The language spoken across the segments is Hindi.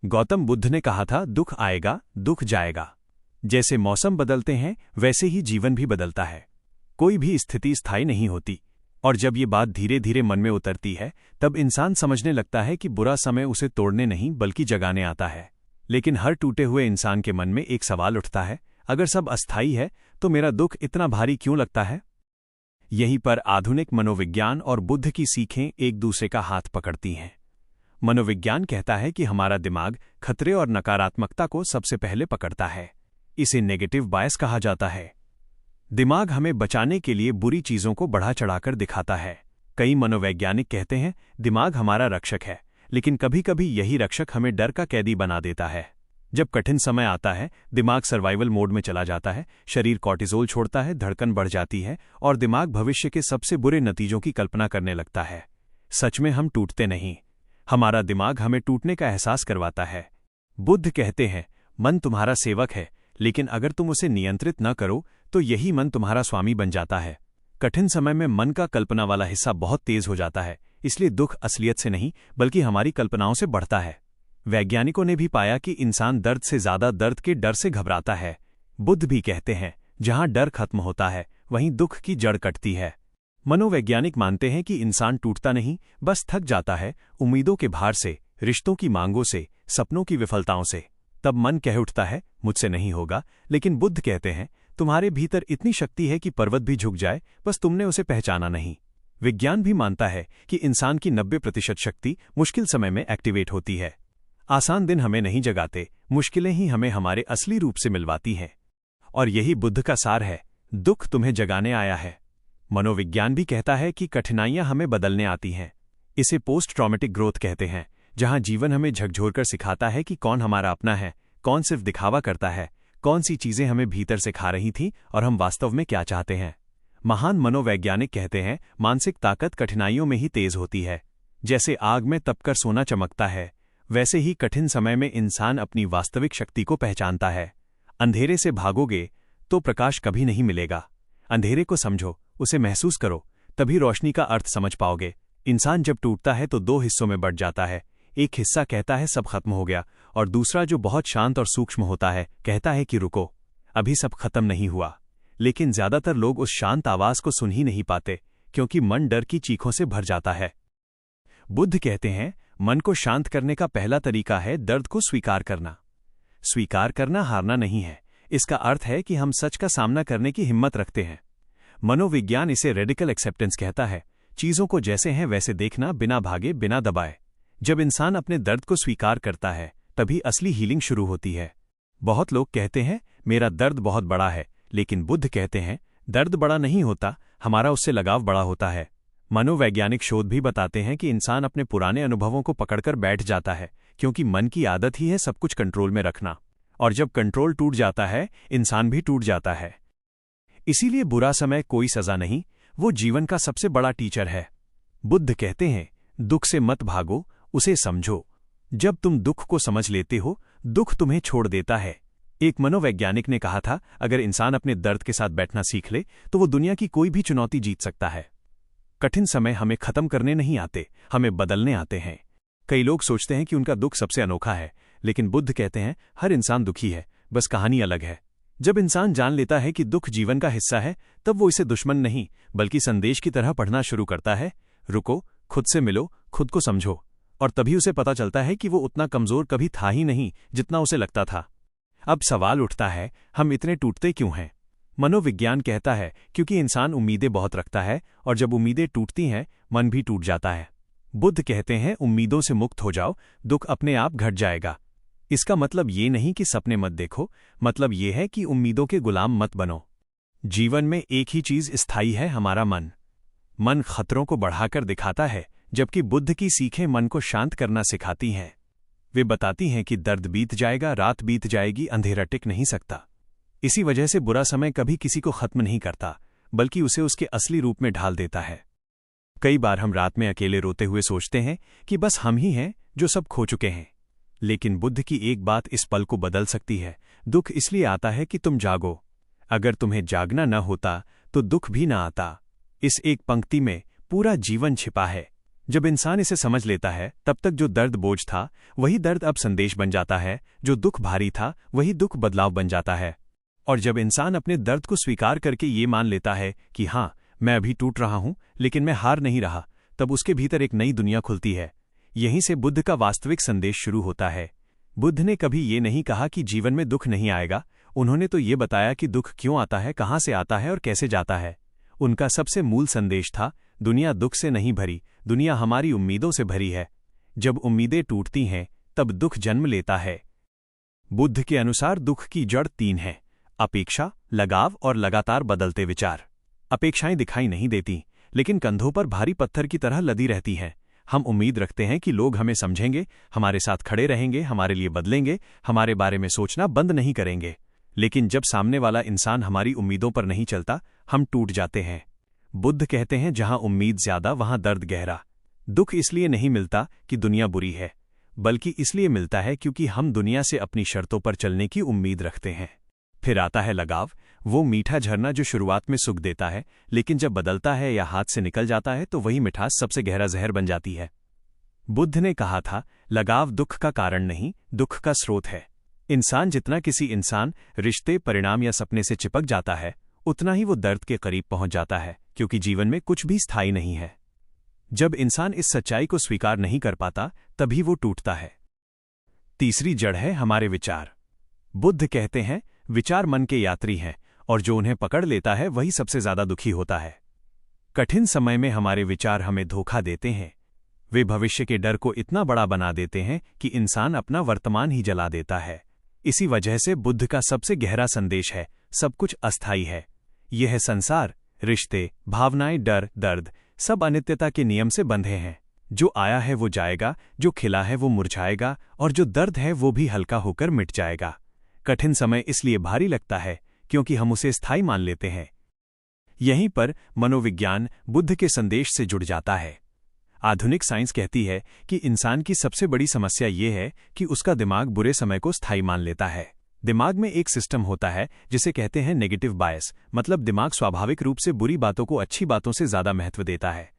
गौतम बुद्ध ने कहा था, दुख आएगा, दुख जाएगा। जैसे मौसम बदलते हैं वैसे ही जीवन भी बदलता है। कोई भी स्थिति स्थायी नहीं होती। और जब ये बात धीरे धीरे मन में उतरती है तब इंसान समझने लगता है कि बुरा समय उसे तोड़ने नहीं बल्कि जगाने आता है। लेकिन हर टूटे हुए इंसान के मन में एक सवाल उठता है, अगर सब अस्थायी है तो मेरा दुख इतना भारी क्यों लगता है? यहीं पर आधुनिक मनोविज्ञान और बुद्ध की सीखें एक दूसरे का हाथ पकड़ती हैं। मनोविज्ञान कहता है कि हमारा दिमाग खतरे और नकारात्मकता को सबसे पहले पकड़ता है। इसे नेगेटिव बायस कहा जाता है। दिमाग हमें बचाने के लिए बुरी चीजों को बढ़ा चढ़ाकर दिखाता है। कई मनोवैज्ञानिक कहते हैं दिमाग हमारा रक्षक है, लेकिन कभी कभी यही रक्षक हमें डर का कैदी बना देता है। जब कठिन समय आता है दिमाग सर्वाइवल मोड में चला जाता है, शरीर कॉर्टिसोल छोड़ता है, धड़कन बढ़ जाती है और दिमाग भविष्य के सबसे बुरे नतीजों की कल्पना करने लगता है। सच में हम टूटते नहीं, हमारा दिमाग हमें टूटने का एहसास करवाता है। बुद्ध कहते हैं मन तुम्हारा सेवक है, लेकिन अगर तुम उसे नियंत्रित न करो तो यही मन तुम्हारा स्वामी बन जाता है। कठिन समय में मन का कल्पना वाला हिस्सा बहुत तेज हो जाता है, इसलिए दुख असलियत से नहीं बल्कि हमारी कल्पनाओं से बढ़ता है। वैज्ञानिकों ने भी पाया कि इंसान दर्द से ज्यादा दर्द के डर से घबराता है। बुद्ध भी कहते हैं जहां डर खत्म होता है वहीं दुख की जड़ कटती है। मनोवैज्ञानिक मानते हैं कि इंसान टूटता नहीं, बस थक जाता है, उम्मीदों के भार से, रिश्तों की मांगों से, सपनों की विफलताओं से। तब मन कह उठता है मुझसे नहीं होगा, लेकिन बुद्ध कहते हैं तुम्हारे भीतर इतनी शक्ति है कि पर्वत भी झुक जाए, बस तुमने उसे पहचाना नहीं। विज्ञान भी मानता है कि इंसान की 90% शक्ति मुश्किल समय में एक्टिवेट होती है। आसान दिन हमें नहीं जगाते, मुश्किलें ही हमें हमारे असली रूप से मिलवाती हैं। और यही बुद्ध का सार है, दुख तुम्हें जगाने आया है। मनोविज्ञान भी कहता है कि कठिनाइयां हमें बदलने आती हैं। इसे पोस्ट ट्रॉमेटिक ग्रोथ कहते हैं, जहां जीवन हमें झकझोरकर सिखाता है कि कौन हमारा अपना है, कौन सिर्फ दिखावा करता है, कौन सी चीजें हमें भीतर से खा रही थीं और हम वास्तव में क्या चाहते हैं। महान मनोवैज्ञानिक कहते हैं मानसिक ताकत कठिनाइयों में ही तेज होती है। जैसे आग में तपकर सोना चमकता है, वैसे ही कठिन समय में इंसान अपनी वास्तविक शक्ति को पहचानता है। अंधेरे से भागोगे तो प्रकाश कभी नहीं मिलेगा। अंधेरे को समझो, उसे महसूस करो, तभी रोशनी का अर्थ समझ पाओगे। इंसान जब टूटता है तो 2 हिस्सों में बंट जाता है। एक हिस्सा कहता है सब खत्म हो गया, और दूसरा जो बहुत शांत और सूक्ष्म होता है कहता है कि रुको, अभी सब खत्म नहीं हुआ। लेकिन ज्यादातर लोग उस शांत आवाज को सुन ही नहीं पाते, क्योंकि मन डर की चीखों से भर जाता है। बुद्ध कहते हैं मन को शांत करने का पहला तरीका है दर्द को स्वीकार करना। स्वीकार करना हारना नहीं है, इसका अर्थ है कि हम सच का सामना करने की हिम्मत रखते हैं। मनोविज्ञान इसे रेडिकल एक्सेप्टेंस कहता है, चीजों को जैसे हैं वैसे देखना, बिना भागे, बिना दबाए। जब इंसान अपने दर्द को स्वीकार करता है तभी असली हीलिंग शुरू होती है। बहुत लोग कहते हैं मेरा दर्द बहुत बड़ा है, लेकिन बुद्ध कहते हैं दर्द बड़ा नहीं होता, हमारा उससे लगाव बड़ा होता है। मनोवैज्ञानिक शोध भी बताते हैं कि इंसान अपने पुराने अनुभवों को पकड़कर बैठ जाता है, क्योंकि मन की आदत ही है सब कुछ कंट्रोल में रखना। और जब कंट्रोल टूट जाता है इंसान भी टूट जाता है। इसीलिए बुरा समय कोई सजा नहीं, वो जीवन का सबसे बड़ा टीचर है। बुद्ध कहते हैं दुख से मत भागो, उसे समझो। जब तुम दुख को समझ लेते हो दुख तुम्हें छोड़ देता है। एक मनोवैज्ञानिक ने कहा था अगर इंसान अपने दर्द के साथ बैठना सीख ले तो वो दुनिया की कोई भी चुनौती जीत सकता है। कठिन समय हमें खत्म करने नहीं आते, हमें बदलने आते हैं। कई लोग सोचते हैं कि उनका दुख सबसे अनोखा है, लेकिन बुद्ध कहते हैं हर इंसान दुखी है, बस कहानी अलग है। जब इंसान जान लेता है कि दुख जीवन का हिस्सा है तब वो इसे दुश्मन नहीं बल्कि संदेश की तरह पढ़ना शुरू करता है। रुको, खुद से मिलो, खुद को समझो, और तभी उसे पता चलता है कि वो उतना कमजोर कभी था ही नहीं जितना उसे लगता था। अब सवाल उठता है हम इतने टूटते क्यों हैं? मनोविज्ञान कहता है क्योंकि इंसान उम्मीदें बहुत रखता है, और जब उम्मीदें टूटती हैं मन भी टूट जाता है। बुद्ध कहते हैं उम्मीदों से मुक्त हो जाओ, दुख अपने आप घट जाएगा। इसका मतलब ये नहीं कि सपने मत देखो, मतलब ये है कि उम्मीदों के गुलाम मत बनो। जीवन में एक ही चीज स्थायी है, हमारा मन। मन खतरों को बढ़ाकर दिखाता है, जबकि बुद्ध की सीखें मन को शांत करना सिखाती हैं। वे बताती हैं कि दर्द बीत जाएगा, रात बीत जाएगी, अंधेरा टिक नहीं सकता। इसी वजह से बुरा समय कभी किसी को खत्म नहीं करता, बल्कि उसे उसके असली रूप में ढाल देता है। कई बार हम रात में अकेले रोते हुए सोचते हैं कि बस हम ही हैं जो सब खो चुके हैं। लेकिन बुद्ध की एक बात इस पल को बदल सकती है। दुख इसलिए आता है कि तुम जागो। अगर तुम्हें जागना न होता तो दुख भी न आता। इस एक पंक्ति में पूरा जीवन छिपा है। जब इंसान इसे समझ लेता है तब तक जो दर्द बोझ था वही दर्द अब संदेश बन जाता है, जो दुख भारी था वही दुख बदलाव बन जाता है। और जब इंसान अपने दर्द को स्वीकार करके ये मान लेता है कि हाँ, मैं अभी टूट रहा हूं लेकिन मैं हार नहीं रहा, तब उसके भीतर एक नई दुनिया खुलती है। यहीं से बुद्ध का वास्तविक संदेश शुरू होता है। बुद्ध ने कभी ये नहीं कहा कि जीवन में दुख नहीं आएगा, उन्होंने तो ये बताया कि दुख क्यों आता है, कहाँ से आता है और कैसे जाता है। उनका सबसे मूल संदेश था, दुनिया दुख से नहीं भरी, दुनिया हमारी उम्मीदों से भरी है। जब उम्मीदें टूटती हैं तब दुख जन्म लेता है। बुद्ध के अनुसार दुख की जड़ 3 है: अपेक्षा, लगाव और लगातार बदलते विचार। अपेक्षाएं दिखाई नहीं देती, लेकिन कंधों पर भारी पत्थर की तरह लदी रहती हैं। हम उम्मीद रखते हैं कि लोग हमें समझेंगे, हमारे साथ खड़े रहेंगे, हमारे लिए बदलेंगे, हमारे बारे में सोचना बंद नहीं करेंगे। लेकिन जब सामने वाला इंसान हमारी उम्मीदों पर नहीं चलता, हम टूट जाते हैं। बुद्ध कहते हैं, जहां उम्मीद ज्यादा वहां दर्द गहरा। दुख इसलिए नहीं मिलता कि दुनिया बुरी है, बल्कि इसलिए मिलता है क्योंकि हम दुनिया से अपनी शर्तों पर चलने की उम्मीद रखते हैं। फिर आता है लगाव, वो मीठा झरना जो शुरुआत में सुख देता है, लेकिन जब बदलता है या हाथ से निकल जाता है तो वही मिठास सबसे गहरा जहर बन जाती है। बुद्ध ने कहा था, लगाव दुख का कारण नहीं, दुख का स्रोत है। इंसान जितना किसी इंसान, रिश्ते, परिणाम या सपने से चिपक जाता है, उतना ही वो दर्द के करीब पहुंच जाता है, क्योंकि जीवन में कुछ भी स्थायी नहीं है। जब इंसान इस सच्चाई को स्वीकार नहीं कर पाता, तभी वो टूटता है। तीसरी जड़ है हमारे विचार। बुद्ध कहते हैं, विचार मन के यात्री हैं और जो उन्हें पकड़ लेता है वही सबसे ज्यादा दुखी होता है। कठिन समय में हमारे विचार हमें धोखा देते हैं। वे भविष्य के डर को इतना बड़ा बना देते हैं कि इंसान अपना वर्तमान ही जला देता है। इसी वजह से बुद्ध का सबसे गहरा संदेश है, सब कुछ अस्थायी है। यह है संसार, रिश्ते, भावनाएं, डर, दर्द, सब अनित्यता के नियम से बंधे हैं। जो आया है वो जाएगा, जो खिला है वो मुरझाएगा, और जो दर्द है वो भी हल्का होकर मिट जाएगा। कठिन समय इसलिए भारी लगता है क्योंकि हम उसे स्थायी मान लेते हैं। यहीं पर मनोविज्ञान बुद्ध के संदेश से जुड़ जाता है। आधुनिक साइंस कहती है कि इंसान की सबसे बड़ी समस्या ये है कि उसका दिमाग बुरे समय को स्थायी मान लेता है। दिमाग में एक सिस्टम होता है जिसे कहते हैं नेगेटिव बायस, मतलब दिमाग स्वाभाविक रूप से बुरी बातों को अच्छी बातों से ज्यादा महत्व देता है।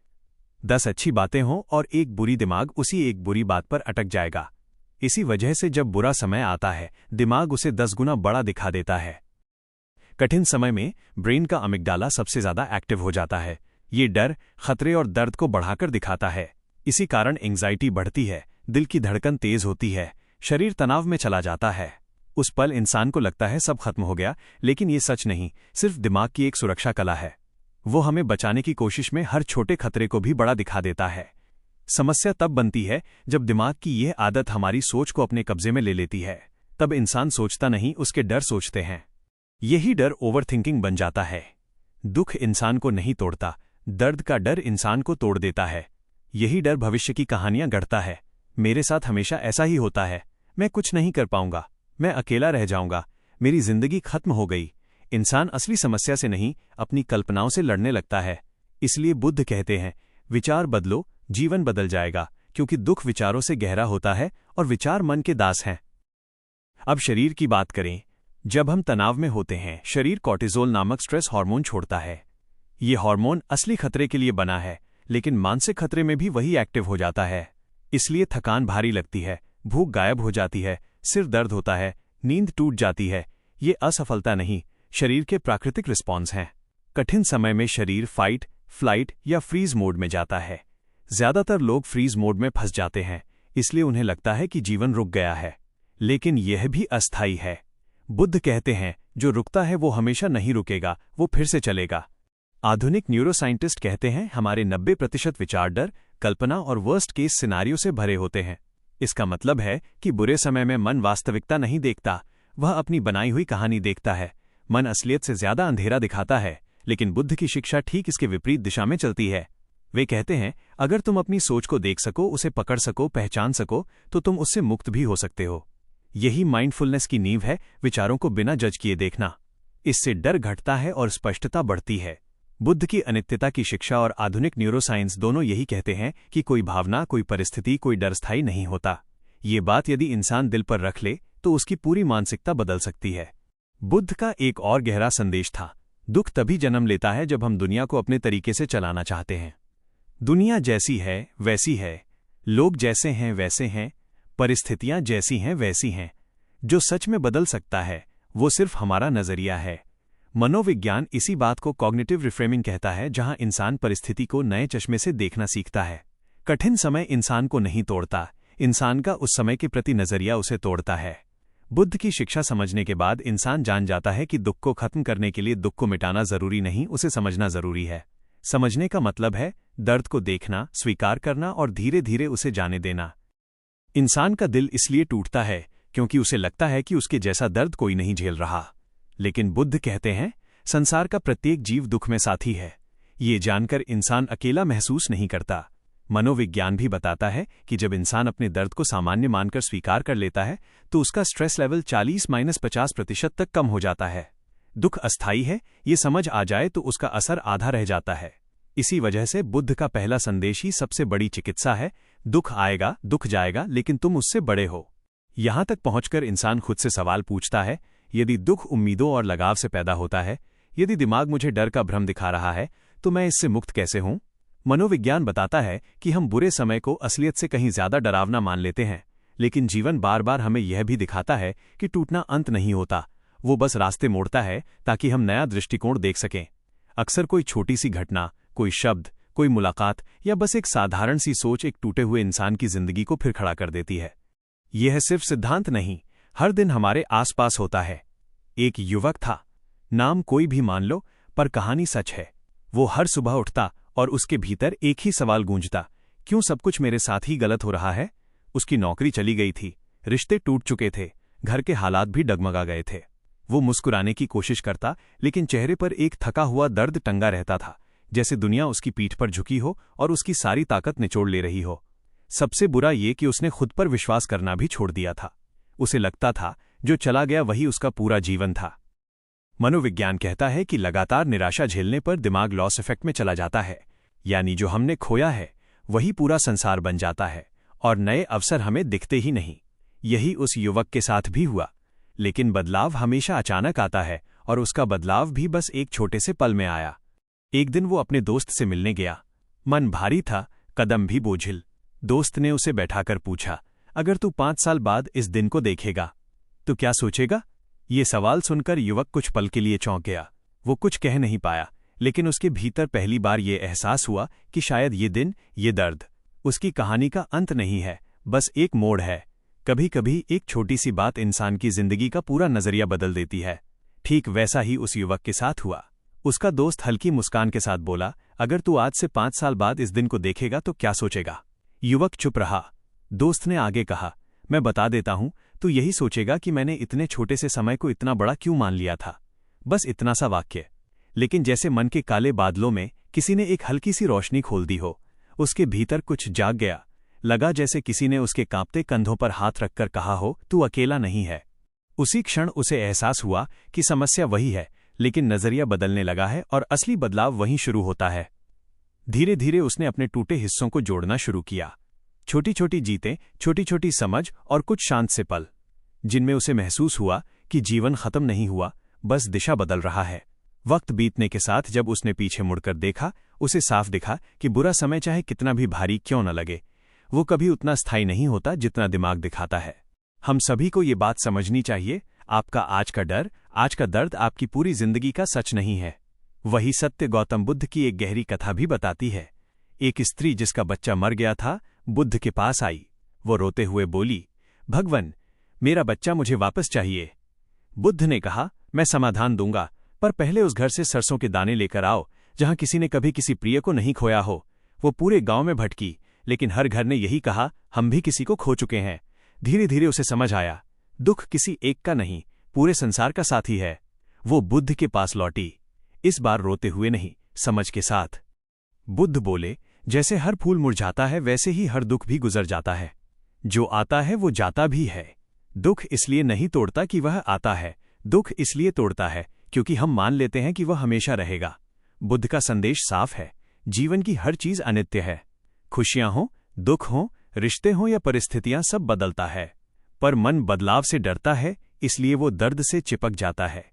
10 अच्छी बातें हों और एक बुरी, दिमाग उसी एक बुरी बात पर अटक जाएगा। इसी वजह से जब बुरा समय आता है, दिमाग उसे 10 गुना बड़ा दिखा देता है। कठिन समय में ब्रेन का अमिगडाला सबसे ज्यादा एक्टिव हो जाता है। ये डर, खतरे और दर्द को बढ़ाकर दिखाता है। इसी कारण एंग्जाइटी बढ़ती है, दिल की धड़कन तेज होती है, शरीर तनाव में चला जाता है। उस पल इंसान को लगता है सब खत्म हो गया, लेकिन ये सच नहीं, सिर्फ दिमाग की एक सुरक्षा कला है। वो हमें बचाने की कोशिश में हर छोटे खतरे को भी बड़ा दिखा देता है। समस्या तब बनती है जब दिमाग की यह आदत हमारी सोच को अपने कब्जे में ले लेती है। तब इंसान सोचता नहीं, उसके डर सोचते हैं। यही डर ओवरथिंकिंग बन जाता है। दुख इंसान को नहीं तोड़ता, दर्द का डर इंसान को तोड़ देता है। यही डर भविष्य की कहानियां गढ़ता है। मेरे साथ हमेशा ऐसा ही होता है, मैं कुछ नहीं कर पाऊंगा, मैं अकेला रह जाऊंगा, मेरी जिंदगी खत्म हो गई। इंसान असली समस्या से नहीं, अपनी कल्पनाओं से लड़ने लगता है। इसलिए बुद्ध कहते हैं, विचार बदलो, जीवन बदल जाएगा, क्योंकि दुख विचारों से गहरा होता है और विचार मन के दास हैं। अब शरीर की बात करें। जब हम तनाव में होते हैं, शरीर कॉर्टिसोल नामक स्ट्रेस हार्मोन छोड़ता है। ये हार्मोन असली खतरे के लिए बना है, लेकिन मानसिक खतरे में भी वही एक्टिव हो जाता है। इसलिए थकान भारी लगती है, भूख गायब हो जाती है, सिर दर्द होता है, नींद टूट जाती है। ये असफलता नहीं, शरीर के प्राकृतिक रिस्पॉन्स हैं। कठिन समय में शरीर फाइट, फ्लाइट या फ्रीज मोड में जाता है। ज्यादातर लोग फ्रीज मोड में फंस जाते हैं, इसलिए उन्हें लगता है कि जीवन रुक गया है। लेकिन यह भी अस्थायी है। बुद्ध कहते हैं, जो रुकता है वो हमेशा नहीं रुकेगा, वो फिर से चलेगा। आधुनिक न्यूरोसाइंटिस्ट कहते हैं, हमारे 90% विचार डर, कल्पना और वर्स्ट केस सिनारियो से भरे होते हैं। इसका मतलब है कि बुरे समय में मन वास्तविकता नहीं देखता, वह अपनी बनाई हुई कहानी देखता है। मन असलियत से ज्यादा अंधेरा दिखाता है, लेकिन बुद्ध की शिक्षा ठीक इसके विपरीत दिशा में चलती है। वे कहते हैं, अगर तुम अपनी सोच को देख सको, उसे पकड़ सको, पहचान सको, तो तुम उससे मुक्त भी हो सकते हो। यही माइंडफुलनेस की नींव है, विचारों को बिना जज किए देखना। इससे डर घटता है और स्पष्टता बढ़ती है। बुद्ध की अनित्यता की शिक्षा और आधुनिक न्यूरोसाइंस दोनों यही कहते हैं कि कोई भावना, कोई परिस्थिति, कोई डर स्थायी नहीं होता। ये बात यदि इंसान दिल पर रख ले तो उसकी पूरी मानसिकता बदल सकती है। बुद्ध का एक और गहरा संदेश था, दुख तभी जन्म लेता है जब हम दुनिया को अपने तरीके से चलाना चाहते हैं। दुनिया जैसी है वैसी है, लोग जैसे हैं वैसे हैं, परिस्थितियां जैसी हैं वैसी हैं। जो सच में बदल सकता है वो सिर्फ हमारा नजरिया है। मनोविज्ञान इसी बात को कॉग्निटिव रिफ्रेमिंग कहता है, जहां इंसान परिस्थिति को नए चश्मे से देखना सीखता है। कठिन समय इंसान को नहीं तोड़ता, इंसान का उस समय के प्रति नजरिया उसे तोड़ता है। बुद्ध की शिक्षा समझने के बाद इंसान जान जाता है कि दुख को खत्म करने के लिए दुख को मिटाना जरूरी नहीं, उसे समझना जरूरी है। समझने का मतलब है दर्द को देखना, स्वीकार करना और धीरे धीरे उसे जाने देना। इंसान का दिल इसलिए टूटता है क्योंकि उसे लगता है कि उसके जैसा दर्द कोई नहीं झेल रहा। लेकिन बुद्ध कहते हैं, संसार का प्रत्येक जीव दुख में साथी है। ये जानकर इंसान अकेला महसूस नहीं करता। मनोविज्ञान भी बताता है कि जब इंसान अपने दर्द को सामान्य मानकर स्वीकार कर लेता है तो उसका स्ट्रेस लेवल 40-50% तक कम हो जाता है। दुख अस्थायी है, ये समझ आ जाए तो उसका असर आधा रह जाता है। इसी वजह से बुद्ध का पहला संदेश ही सबसे बड़ी चिकित्सा है। दुख आएगा, दुख जाएगा, लेकिन तुम उससे बड़े हो। यहां तक पहुंचकर इंसान खुद से सवाल पूछता है, यदि दुख उम्मीदों और लगाव से पैदा होता है, यदि दिमाग मुझे डर का भ्रम दिखा रहा है, तो मैं इससे मुक्त कैसे हूं? मनोविज्ञान बताता है कि हम बुरे समय को असलियत से कहीं ज्यादा डरावना मान लेते हैं, लेकिन जीवन बार बार हमें यह भी दिखाता है कि टूटना अंत नहीं होता, वो बस रास्ते मोड़ता है ताकि हम नया दृष्टिकोण देख सकें। अक्सर कोई छोटी सी घटना, कोई शब्द, कोई मुलाकात या बस एक साधारण सी सोच एक टूटे हुए इंसान की जिंदगी को फिर खड़ा कर देती है। यह सिर्फ सिद्धांत नहीं, हर दिन हमारे आसपास होता है। एक युवक था, नाम कोई भी मान लो, पर कहानी सच है। वो हर सुबह उठता और उसके भीतर एक ही सवाल गूंजता, क्यों सब कुछ मेरे साथ ही गलत हो रहा है? उसकी नौकरी चली गई थी, रिश्ते टूट चुके थे, घर के हालात भी डगमगा गए थे। वो मुस्कुराने की कोशिश करता, लेकिन चेहरे पर एक थका हुआ दर्द टंगा रहता था, जैसे दुनिया उसकी पीठ पर झुकी हो और उसकी सारी ताकत निचोड़ ले रही हो। सबसे बुरा ये कि उसने खुद पर विश्वास करना भी छोड़ दिया था। उसे लगता था जो चला गया वही उसका पूरा जीवन था। मनोविज्ञान कहता है कि लगातार निराशा झेलने पर दिमाग लॉस इफेक्ट में चला जाता है, यानी जो हमने खोया है वही पूरा संसार बन जाता है और नए अवसर हमें दिखते ही नहीं। यही उस युवक के साथ भी हुआ, लेकिन बदलाव हमेशा अचानक आता है और उसका बदलाव भी बस एक छोटे से पल में आया। एक दिन वो अपने दोस्त से मिलने गया। मन भारी था, कदम भी बोझिल। दोस्त ने उसे बैठाकर पूछा, अगर तू 5 साल बाद इस दिन को देखेगा तो क्या सोचेगा? ये सवाल सुनकर युवक कुछ पल के लिए चौंक गया। वो कुछ कह नहीं पाया, लेकिन उसके भीतर पहली बार ये एहसास हुआ कि शायद ये दिन, ये दर्द उसकी कहानी का अंत नहीं है, बस एक मोड़ है। कभी कभी एक छोटी सी बात इंसान की जिंदगी का पूरा नजरिया बदल देती है। ठीक वैसा ही उस युवक के साथ हुआ। उसका दोस्त हल्की मुस्कान के साथ बोला, अगर तू आज से 5 साल बाद इस दिन को देखेगा तो क्या सोचेगा? युवक चुप रहा। दोस्त ने आगे कहा, मैं बता देता हूं, तू यही सोचेगा कि मैंने इतने छोटे से समय को इतना बड़ा क्यों मान लिया था। बस इतना सा वाक्य, लेकिन जैसे मन के काले बादलों में किसी ने एक हल्की सी रोशनी खोल दी हो। उसके भीतर कुछ जाग गया। लगा जैसे किसी ने उसके कांपते कंधों पर हाथ रखकर कहा हो, तू अकेला नहीं है। उसी क्षण उसे एहसास हुआ कि समस्या वही है, लेकिन नजरिया बदलने लगा है और असली बदलाव वहीं शुरू होता है। धीरे धीरे उसने अपने टूटे हिस्सों को जोड़ना शुरू किया। छोटी छोटी जीतें, छोटी छोटी समझ और कुछ शांत से पल, जिनमें उसे महसूस हुआ कि जीवन खत्म नहीं हुआ, बस दिशा बदल रहा है। वक्त बीतने के साथ जब उसने पीछे मुड़कर देखा, उसे साफ दिखा कि बुरा समय चाहे कितना भी भारी क्यों न लगे, वो कभी उतना स्थायी नहीं होता जितना दिमाग दिखाता है। हम सभी को ये बात समझनी चाहिए, आपका आज का डर, आज का दर्द आपकी पूरी जिंदगी का सच नहीं है। वही सत्य गौतम बुद्ध की एक गहरी कथा भी बताती है। एक स्त्री जिसका बच्चा मर गया था, बुद्ध के पास आई। वो रोते हुए बोली, भगवन, मेरा बच्चा मुझे वापस चाहिए। बुद्ध ने कहा, मैं समाधान दूंगा, पर पहले उस घर से सरसों के दाने लेकर आओ जहां किसी ने कभी किसी प्रिय को नहीं खोया हो। वो पूरे गांव में भटकी, लेकिन हर घर ने यही कहा, हम भी किसी को खो चुके हैं। धीरे धीरे उसे समझ आया, दुख किसी एक का नहीं, पूरे संसार का साथी है। वो बुद्ध के पास लौटी, इस बार रोते हुए नहीं, समझ के साथ। बुद्ध बोले, जैसे हर फूल मुरझाता है वैसे ही हर दुख भी गुजर जाता है। जो आता है वो जाता भी है। दुख इसलिए नहीं तोड़ता कि वह आता है, दुख इसलिए तोड़ता है क्योंकि हम मान लेते हैं कि वह हमेशा रहेगा। बुद्ध का संदेश साफ है, जीवन की हर चीज अनित्य है। खुशियां हों, दुख हों, रिश्ते हों या परिस्थितियां, सब बदलता है। पर मन बदलाव से डरता है, इसलिए वो दर्द से चिपक जाता है।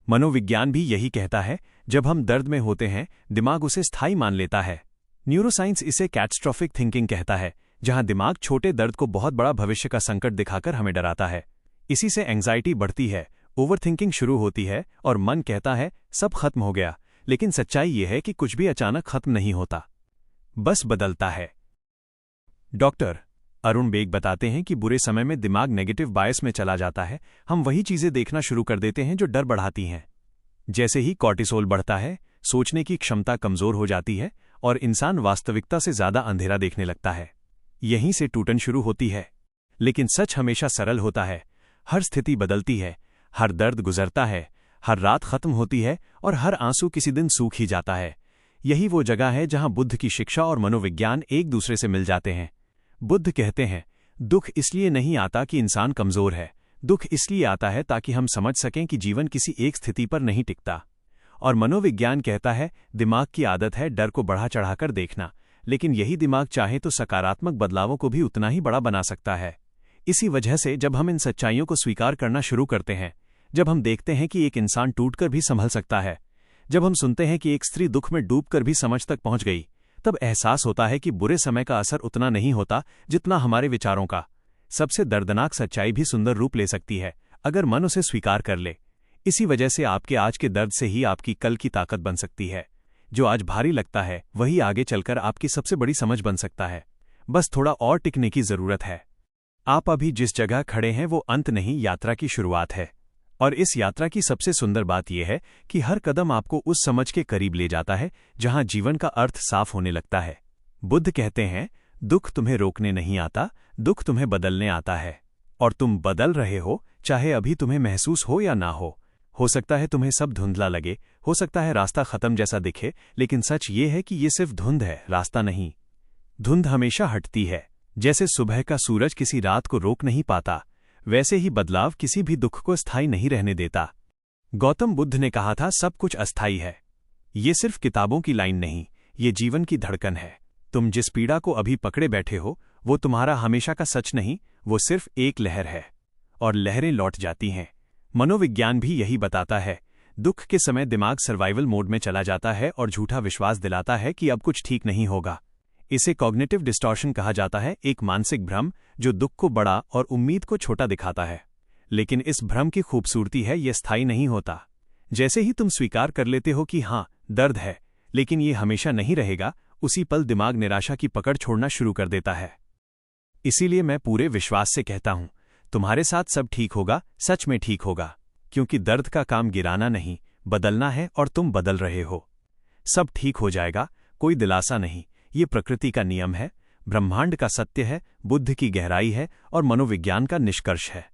मनोविज्ञान भी यही कहता है, जब हम दर्द में होते हैं दिमाग उसे स्थायी मान लेता है। न्यूरोसाइंस इसे कैटास्ट्रोफिक थिंकिंग कहता है, जहां दिमाग छोटे दर्द को बहुत बड़ा भविष्य का संकट दिखाकर हमें डराता है। इसी से एंग्जाइटी बढ़ती है, ओवरथिंकिंग शुरू होती है और मन कहता है सब खत्म हो गया। लेकिन सच्चाई यह है कि कुछ भी अचानक खत्म नहीं होता, बस बदलता है। डॉक्टर अरुण बेग बताते हैं कि बुरे समय में दिमाग नेगेटिव बायस में चला जाता है। हम वही चीजें देखना शुरू कर देते हैं जो डर बढ़ाती हैं। जैसे ही कॉर्टिसोल बढ़ता है, सोचने की क्षमता कमजोर हो जाती है और इंसान वास्तविकता से ज्यादा अंधेरा देखने लगता है। यहीं से टूटन शुरू होती है। लेकिन सच हमेशा सरल होता है। हर स्थिति बदलती है, हर दर्द गुजरता है, हर रात खत्म होती है और हर आंसू किसी दिन सूख ही जाता है। यही वो जगह है जहां बुद्ध की शिक्षा और मनोविज्ञान एक दूसरे से मिल जाते हैं। बुद्ध कहते हैं, दुख इसलिए नहीं आता कि इंसान कमजोर है, दुख इसलिए आता है ताकि हम समझ सकें कि जीवन किसी एक स्थिति पर नहीं टिकता। और मनोविज्ञान कहता है, दिमाग की आदत है डर को बढ़ा चढ़ाकर देखना, लेकिन यही दिमाग चाहे तो सकारात्मक बदलावों को भी उतना ही बड़ा बना सकता है। इसी वजह से जब हम इन सच्चाइयों को स्वीकार करना शुरू करते हैं, जब हम देखते हैं कि एक इंसान टूटकर भी संभल सकता है, जब हम सुनते हैं कि एक स्त्री दुख में डूबकर भी समझ तक पहुंच गई, तब एहसास होता है कि बुरे समय का असर उतना नहीं होता जितना हमारे विचारों का। सबसे दर्दनाक सच्चाई भी सुंदर रूप ले सकती है अगर मन उसे स्वीकार कर ले। इसी वजह से आपके आज के दर्द से ही आपकी कल की ताकत बन सकती है। जो आज भारी लगता है वही आगे चलकर आपकी सबसे बड़ी समझ बन सकता है। बस थोड़ा और टिकने की जरूरत है। आप अभी जिस जगह खड़े हैं वो अंत नहीं, यात्रा की शुरुआत है। और इस यात्रा की सबसे सुंदर बात यह है कि हर कदम आपको उस समझ के करीब ले जाता है जहां जीवन का अर्थ साफ होने लगता है। बुद्ध कहते हैं, दुख तुम्हें रोकने नहीं आता, दुख तुम्हें बदलने आता है। और तुम बदल रहे हो, चाहे अभी तुम्हें महसूस हो या ना हो। हो सकता है तुम्हें सब धुंधला लगे, हो सकता है रास्ता खत्म जैसा दिखे, लेकिन सच ये है कि ये सिर्फ धुंध है, रास्ता नहीं। धुंध हमेशा हटती है। जैसे सुबह का सूरज किसी रात को रोक नहीं पाता, वैसे ही बदलाव किसी भी दुख को स्थायी नहीं रहने देता। गौतम बुद्ध ने कहा था, सब कुछ अस्थायी है। ये सिर्फ किताबों की लाइन नहीं, ये जीवन की धड़कन है। तुम जिस पीड़ा को अभी पकड़े बैठे हो, वो तुम्हारा हमेशा का सच नहीं, वो सिर्फ एक लहर है। और लहरें लौट जाती हैं। मनोविज्ञान भी यही बताता है। दुख के समय दिमाग सर्वाइवल मोड में चला जाता है और झूठा विश्वास दिलाता है कि अब कुछ ठीक नहीं होगा। इसे कॉग्निटिव डिस्टॉर्शन कहा जाता है, एक मानसिक भ्रम जो दुख को बड़ा और उम्मीद को छोटा दिखाता है। लेकिन इस भ्रम की खूबसूरती है, यह स्थायी नहीं होता। जैसे ही तुम स्वीकार कर लेते हो कि हाँ, दर्द है, लेकिन ये हमेशा नहीं रहेगा, उसी पल दिमाग निराशा की पकड़ छोड़ना शुरू कर देता है। इसीलिए मैं पूरे विश्वास से कहता हूं, तुम्हारे साथ सब ठीक होगा, सच में ठीक होगा। क्योंकि दर्द का काम गिराना नहीं, बदलना है, और तुम बदल रहे हो। सब ठीक हो जाएगा, कोई दिलासा नहीं। ये प्रकृति का नियम है, ब्रह्मांड का सत्य है, बुद्ध की गहराई है और मनोविज्ञान का निष्कर्ष है।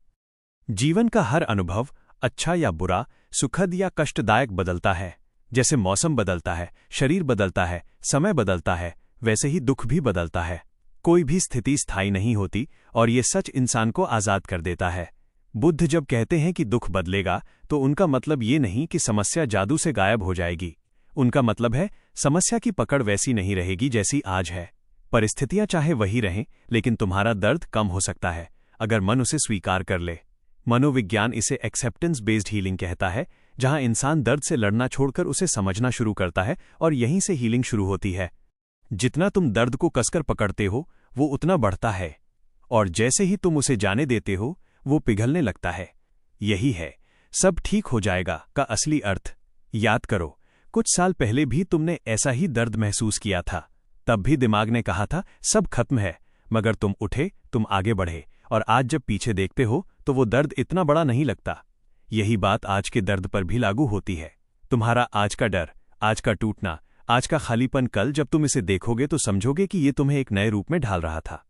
जीवन का हर अनुभव, अच्छा या बुरा, सुखद या कष्टदायक, बदलता है। जैसे मौसम बदलता है, शरीर बदलता है, समय बदलता है, वैसे ही दुख भी बदलता है। कोई भी स्थिति स्थायी नहीं होती और ये सच इंसान को आजाद कर देता है। बुद्ध जब कहते हैं कि दुख बदलेगा, तो उनका मतलब ये नहीं कि समस्या जादू से गायब हो जाएगी। उनका मतलब है, समस्या की पकड़ वैसी नहीं रहेगी जैसी आज है। परिस्थितियां चाहे वही रहें, लेकिन तुम्हारा दर्द कम हो सकता है अगर मन उसे स्वीकार कर ले। मनोविज्ञान इसे एक्सेप्टेंस बेस्ड हीलिंग कहता है, जहां इंसान दर्द से लड़ना छोड़कर उसे समझना शुरू करता है और यहीं से हीलिंग शुरू होती है। जितना तुम दर्द को कसकर पकड़ते हो, वो उतना बढ़ता है, और जैसे ही तुम उसे जाने देते हो, वो पिघलने लगता है। यही है सब ठीक हो जाएगा का असली अर्थ। याद करो, कुछ साल पहले भी तुमने ऐसा ही दर्द महसूस किया था। तब भी दिमाग ने कहा था सब खत्म है, मगर तुम उठे, तुम आगे बढ़े, और आज जब पीछे देखते हो तो वो दर्द इतना बड़ा नहीं लगता। यही बात आज के दर्द पर भी लागू होती है। तुम्हारा आज का डर, आज का टूटना, आज का खालीपन, कल जब तुम इसे देखोगे तो समझोगे कि ये तुम्हें एक नए रूप में ढाल रहा था।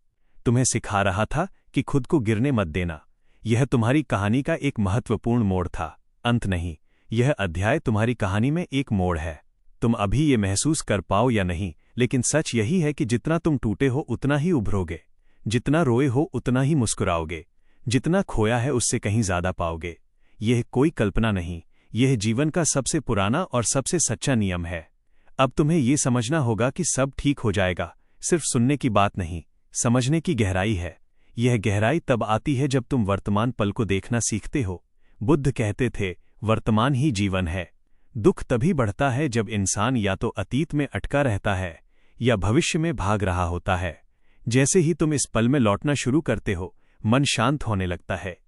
तुम्हें सिखा रहा था कि खुद को गिरने मत देना। यह तुम्हारी कहानी का एक महत्वपूर्ण मोड़ था, अंत नहीं। यह अध्याय तुम्हारी कहानी में एक मोड़ है। तुम अभी ये महसूस कर पाओ या नहीं, लेकिन सच यही है कि जितना तुम टूटे हो उतना ही उभरोगे, जितना रोए हो उतना ही मुस्कुराओगे, जितना खोया है उससे कहीं ज्यादा पाओगे। यह कोई कल्पना नहीं, यह जीवन का सबसे पुराना और सबसे सच्चा नियम है। अब तुम्हें ये समझना होगा कि सब ठीक हो जाएगा सिर्फ सुनने की बात नहीं, समझने की गहराई है। यह गहराई तब आती है जब तुम वर्तमान पल को देखना सीखते हो। बुद्ध कहते थे, वर्तमान ही जीवन है। दुख तभी बढ़ता है जब इंसान या तो अतीत में अटका रहता है या भविष्य में भाग रहा होता है। जैसे ही तुम इस पल में लौटना शुरू करते हो, मन शांत होने लगता है।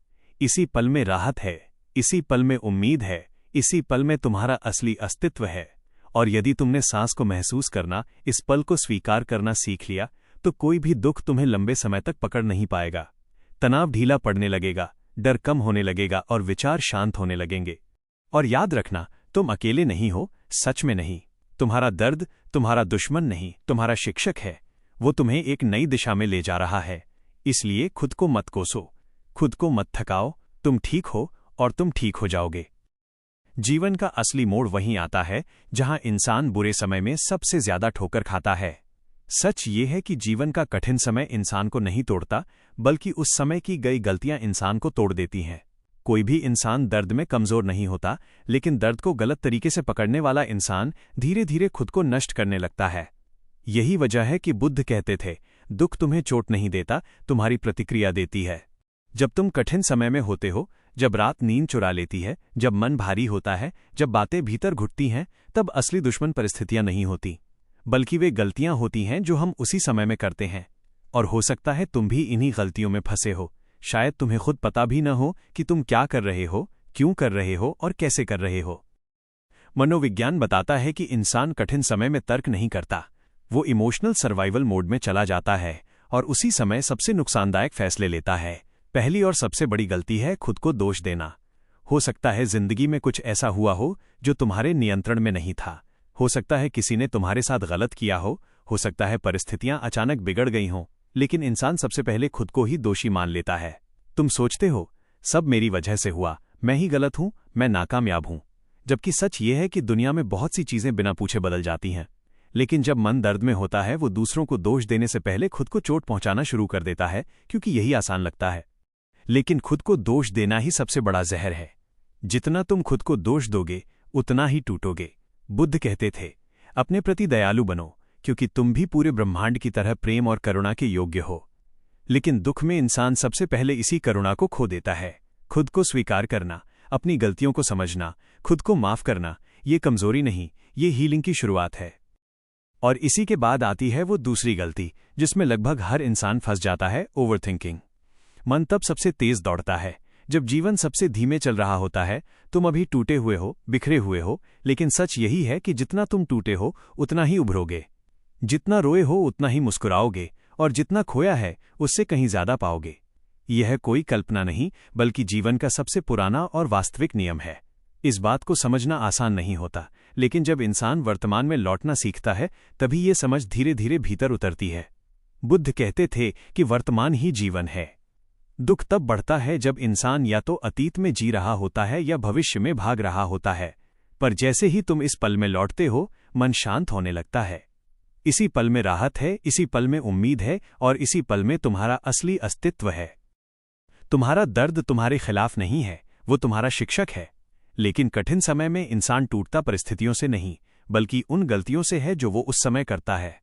इसी पल में राहत है, इसी पल में उम्मीद है, इसी पल में तुम्हारा असली अस्तित्व है। और यदि तुमने सांस को महसूस करना, इस पल को स्वीकार करना सीख लिया, तो कोई भी दुख तुम्हें लंबे समय तक पकड़ नहीं पाएगा। तनाव ढीला पड़ने लगेगा, डर कम होने लगेगा और विचार शांत होने लगेंगे। और याद रखना, तुम अकेले नहीं हो, सच में नहीं। तुम्हारा दर्द तुम्हारा दुश्मन नहीं, तुम्हारा शिक्षक है। वो तुम्हें एक नई दिशा में ले जा रहा है। इसलिए खुद को मत कोसो, खुद को मत थकाओ। तुम ठीक हो और तुम ठीक हो जाओगे। जीवन का असली मोड़ वहीं आता है जहां इंसान बुरे समय में सबसे ज्यादा ठोकर खाता है। सच ये है कि जीवन का कठिन समय इंसान को नहीं तोड़ता, बल्कि उस समय की गई गलतियां इंसान को तोड़ देती हैं। कोई भी इंसान दर्द में कमजोर नहीं होता, लेकिन दर्द को गलत तरीके से पकड़ने वाला इंसान धीरे धीरे खुद को नष्ट करने लगता है। यही वजह है कि बुद्ध कहते थे, दुख तुम्हें चोट नहीं देता, तुम्हारी प्रतिक्रिया देती है। जब तुम कठिन समय में होते हो, जब रात नींद चुरा लेती है, जब मन भारी होता है, जब बातें भीतर घुटती हैं, तब असली दुश्मन परिस्थितियां नहीं होती, बल्कि वे गलतियां होती हैं जो हम उसी समय में करते हैं। और हो सकता है तुम भी इन्हीं गलतियों में फंसे हो। शायद तुम्हें खुद पता भी न हो कि तुम क्या कर रहे हो, क्यों कर रहे हो और कैसे कर रहे हो। मनोविज्ञान बताता है कि इंसान कठिन समय में तर्क नहीं करता, वो इमोशनल सर्वाइवल मोड में चला जाता है और उसी समय सबसे नुकसानदायक फैसले लेता है। पहली और सबसे बड़ी गलती है खुद को दोष देना। हो सकता है जिंदगी में कुछ ऐसा हुआ हो जो तुम्हारे नियंत्रण में नहीं था। हो सकता है किसी ने तुम्हारे साथ गलत किया हो सकता है परिस्थितियां अचानक बिगड़ गई हों, लेकिन इंसान सबसे पहले खुद को ही दोषी मान लेता है। तुम सोचते हो, सब मेरी वजह से हुआ, मैं ही गलत हूं, मैं नाकामयाब हूं। जबकि सच ये है कि दुनिया में बहुत सी चीजें बिना पूछे बदल जाती हैं। लेकिन जब मन दर्द में होता है, वो दूसरों को दोष देने से पहले खुद को चोट पहुंचाना शुरू कर देता है, क्योंकि यही आसान लगता है। लेकिन खुद को दोष देना ही सबसे बड़ा जहर है। जितना तुम खुद को दोष दोगे, उतना ही टूटोगे। बुद्ध कहते थे, अपने प्रति दयालु बनो, क्योंकि तुम भी पूरे ब्रह्मांड की तरह प्रेम और करुणा के योग्य हो। लेकिन दुख में इंसान सबसे पहले इसी करुणा को खो देता है। खुद को स्वीकार करना, अपनी गलतियों को समझना, खुद को माफ करना, ये कमजोरी नहीं, ये हीलिंग की शुरुआत है। और इसी के बाद आती है वो दूसरी गलती, जिसमें लगभग हर इंसान फंस जाता है, ओवरथिंकिंग। मन तब सबसे तेज दौड़ता है जब जीवन सबसे धीमे चल रहा होता है। तुम अभी टूटे हुए हो, बिखरे हुए हो, लेकिन सच यही है कि जितना तुम टूटे हो उतना ही उभरोगे, जितना रोए हो उतना ही मुस्कुराओगे, और जितना खोया है उससे कहीं ज्यादा पाओगे। यह कोई कल्पना नहीं, बल्कि जीवन का सबसे पुराना और वास्तविक नियम है। इस बात को समझना आसान नहीं होता, लेकिन जब इंसान वर्तमान में लौटना सीखता है, तभी ये समझ धीरे धीरे भीतर उतरती है। बुद्ध कहते थे कि वर्तमान ही जीवन है। दुख तब बढ़ता है जब इंसान या तो अतीत में जी रहा होता है या भविष्य में भाग रहा होता है। पर जैसे ही तुम इस पल में लौटते हो, मन शांत होने लगता है। इसी पल में राहत है, इसी पल में उम्मीद है, और इसी पल में तुम्हारा असली अस्तित्व है। तुम्हारा दर्द तुम्हारे खिलाफ नहीं है, वो तुम्हारा शिक्षक है। लेकिन कठिन समय में इंसान टूटता परिस्थितियों से नहीं, बल्कि उन गलतियों से है जो वो उस समय करता है।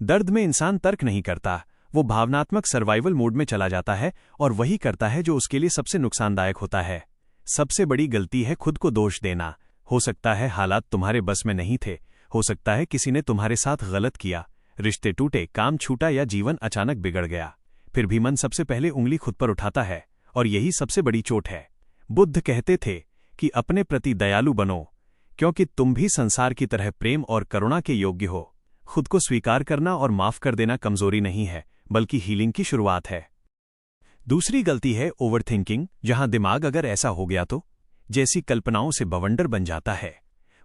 दर्द में इंसान तर्क नहीं करता, वो भावनात्मक सर्वाइवल मोड में चला जाता है और वही करता है जो उसके लिए सबसे नुकसानदायक होता है। सबसे बड़ी गलती है खुद को दोष देना। हो सकता है हालात तुम्हारे बस में नहीं थे, हो सकता है किसी ने तुम्हारे साथ गलत किया, रिश्ते टूटे, काम छूटा या जीवन अचानक बिगड़ गया। फिर भी मन सबसे पहले उंगली खुद पर उठाता है, और यही सबसे बड़ी चोट है। बुद्ध कहते थे कि अपने प्रति दयालु बनो, क्योंकि तुम भी संसार की तरह प्रेम और करुणा के योग्य हो। खुद को स्वीकार करना और माफ कर देना कमजोरी नहीं है, बल्कि हीलिंग की शुरुआत है। दूसरी गलती है ओवरथिंकिंग, जहां दिमाग अगर ऐसा हो गया तो जैसी कल्पनाओं से बवंडर बन जाता है।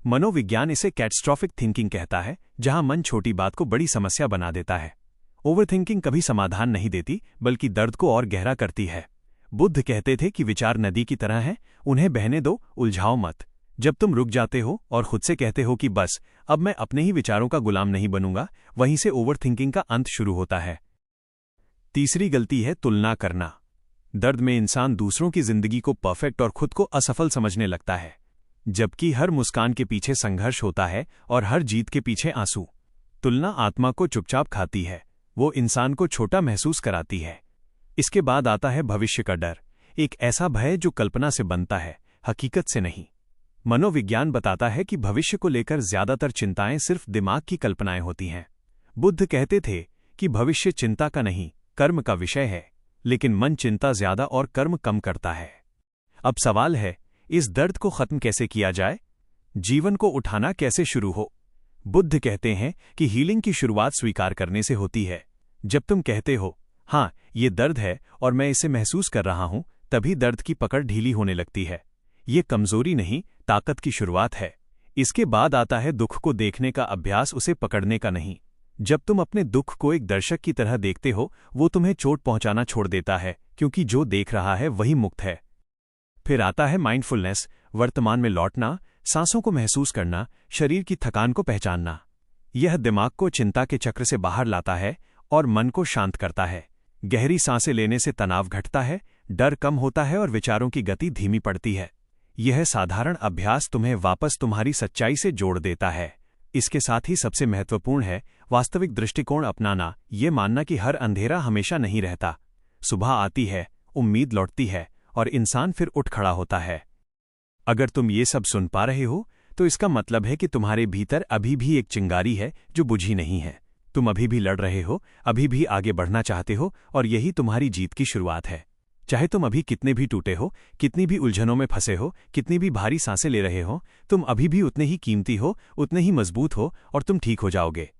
मनोविज्ञान इसे कैटास्ट्रोफिक थिंकिंग कहता है, जहां मन छोटी बात को बड़ी समस्या बना देता है। ओवरथिंकिंग कभी समाधान नहीं देती, बल्कि दर्द को और गहरा करती है। बुद्ध कहते थे कि विचार नदी की तरह हैं, उन्हें बहने दो, उलझाओ मत। जब तुम रुक जाते हो और खुद से कहते हो कि बस अब मैं अपने ही विचारों का गुलाम नहीं बनूंगा, वहीं से ओवरथिंकिंग का अंत शुरू होता है। तीसरी गलती है तुलना करना। दर्द में इंसान दूसरों की जिंदगी को परफेक्ट और खुद को असफल समझने लगता है, जबकि हर मुस्कान के पीछे संघर्ष होता है और हर जीत के पीछे आंसू। तुलना आत्मा को चुपचाप खाती है, वो इंसान को छोटा महसूस कराती है। इसके बाद आता है भविष्य का डर, एक ऐसा भय जो कल्पना से बनता है, हकीकत से नहीं। मनोविज्ञान बताता है कि भविष्य को लेकर ज्यादातर चिंताएं सिर्फ दिमाग की कल्पनाएं होती हैं। बुद्ध कहते थे कि भविष्य चिंता का नहीं, कर्म का विषय है, लेकिन मन चिंता ज्यादा और कर्म कम करता है। अब सवाल है, इस दर्द को खत्म कैसे किया जाए? जीवन को उठाना कैसे शुरू हो? बुद्ध कहते हैं कि हीलिंग की शुरुआत स्वीकार करने से होती है। जब तुम कहते हो, हाँ, ये दर्द है और मैं इसे महसूस कर रहा हूं, तभी दर्द की पकड़ ढीली होने लगती है। ये कमजोरी नहीं, ताकत की शुरुआत है। इसके बाद आता है दुख को देखने का अभ्यास, उसे पकड़ने का नहीं। जब तुम अपने दुख को एक दर्शक की तरह देखते हो, वो तुम्हें चोट पहुंचाना छोड़ देता है, क्योंकि जो देख रहा है वही मुक्त है। फिर आता है माइंडफुलनेस, वर्तमान में लौटना, सांसों को महसूस करना, शरीर की थकान को पहचानना। यह दिमाग को चिंता के चक्र से बाहर लाता है और मन को शांत करता है। गहरी सांसें लेने से तनाव घटता है, डर कम होता है और विचारों की गति धीमी पड़ती है। यह साधारण अभ्यास तुम्हें वापस तुम्हारी सच्चाई से जोड़ देता है। इसके साथ ही सबसे महत्वपूर्ण है वास्तविक दृष्टिकोण अपनाना, ये मानना कि हर अंधेरा हमेशा नहीं रहता। सुबह आती है, उम्मीद लौटती है और इंसान फिर उठ खड़ा होता है। अगर तुम ये सब सुन पा रहे हो, तो इसका मतलब है कि तुम्हारे भीतर अभी भी एक चिंगारी है जो बुझी नहीं है। तुम अभी भी लड़ रहे हो, अभी भी आगे बढ़ना चाहते हो, और यही तुम्हारी जीत की शुरुआत है। चाहे तुम अभी कितने भी टूटे हो, कितनी भी उलझनों में फंसे हो, कितनी भी भारी सांसें ले रहे हो, तुम अभी भी उतने ही कीमती हो, उतने ही मजबूत हो, और तुम ठीक हो जाओगे।